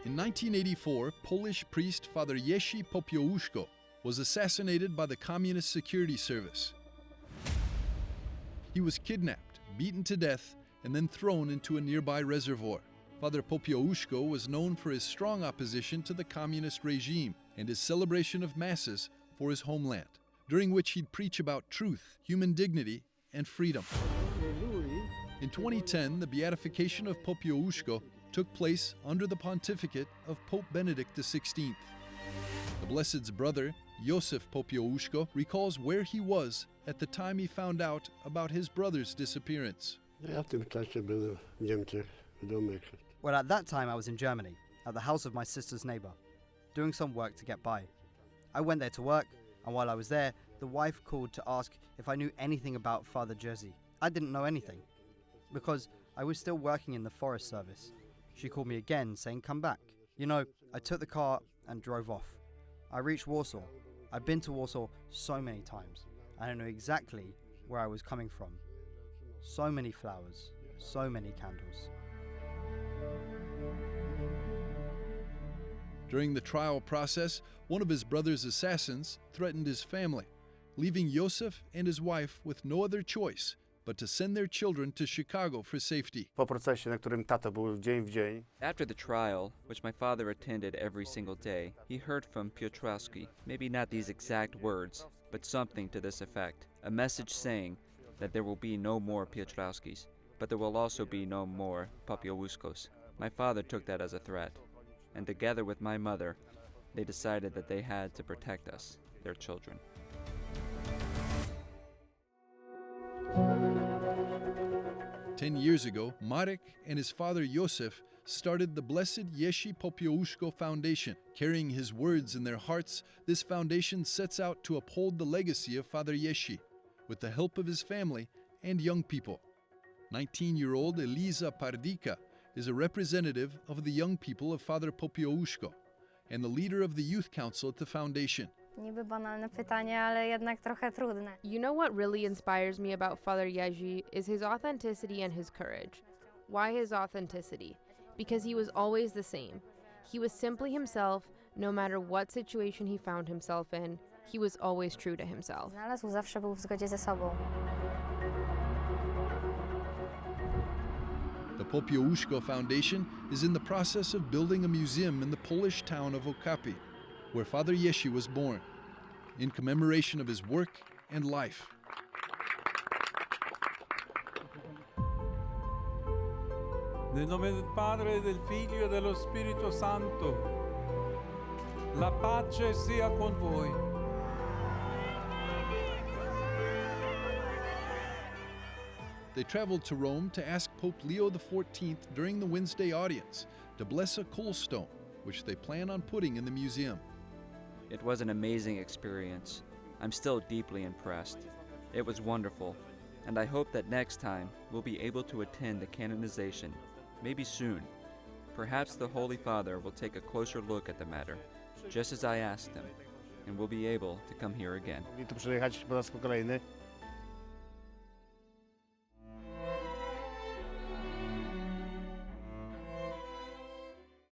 In 1984, Polish priest Father Jerzy Popiełuszko was assassinated by the Communist Security Service. He was kidnapped, beaten to death, and then thrown into a nearby reservoir. Father Popiełuszko was known for his strong opposition to the communist regime and his celebration of masses for his homeland, during which he'd preach about truth, human dignity, and freedom. In 2010, the beatification of Popiełuszko took place under the pontificate of Pope Benedict XVI. The Blessed's brother, Jerzy Popiełuszko, recalls where he was at the time he found out about his brother's disappearance. Well, at that time I was in Germany, at the house of my sister's neighbor, doing some work to get by. I went there to work, and while I was there, the wife called to ask if I knew anything about Father Jerzy. I didn't know anything, because I was still working in the forest service. She called me again, saying, "Come back." You know, I took the car and drove off. I reached Warsaw. I've been to Warsaw so many times, and I know exactly where I was coming from. So many flowers, so many candles. During the trial process, one of his brother's assassins threatened his family, leaving Joseph and his wife with no other choice but to send their children to Chicago for safety. After the trial, which my father attended every single day, he heard from Piotrowski, maybe not these exact words, but something to this effect, a message saying that there will be no more Piotrowskis, but there will also be no more Popiełuszkos. My father took that as a threat, and together with my mother, they decided that they had to protect us, their children. Ten years ago, Marek and his father Joseph started the Blessed Jerzy Popiełuszko Foundation. Carrying his words in their hearts, this foundation sets out to uphold the legacy of Father Jerzy, with the help of his family and young people. 19-year-old Eliza Pardica is a representative of the young people of Father Popiełuszko and the leader of the youth council at the foundation. Niby banalne pytanie, ale jednak trochę trudne. You know what really inspires me about Father Jerzy is his authenticity and his courage. Why his authenticity? Because he was always the same. He was simply himself, no matter what situation he found himself in. He was always true to himself. Znalazł, zawsze był w zgodzie ze sobą. The Popiełuszko Foundation is in the process of building a museum in the Polish town of Okapi, where Father Jerzy was born, in commemoration of his work and life. Nel nome del Padre, del Figlio e dello Spirito Santo, la pace sia con voi. They traveled to Rome to ask Pope Leo XIV during the Wednesday audience to bless a coal stone, which they plan on putting in the museum. It was an amazing experience. I'm still deeply impressed. It was wonderful, and I hope that next time we'll be able to attend the canonization, maybe soon. Perhaps the Holy Father will take a closer look at the matter, just as I asked him, and we'll be able to come here again.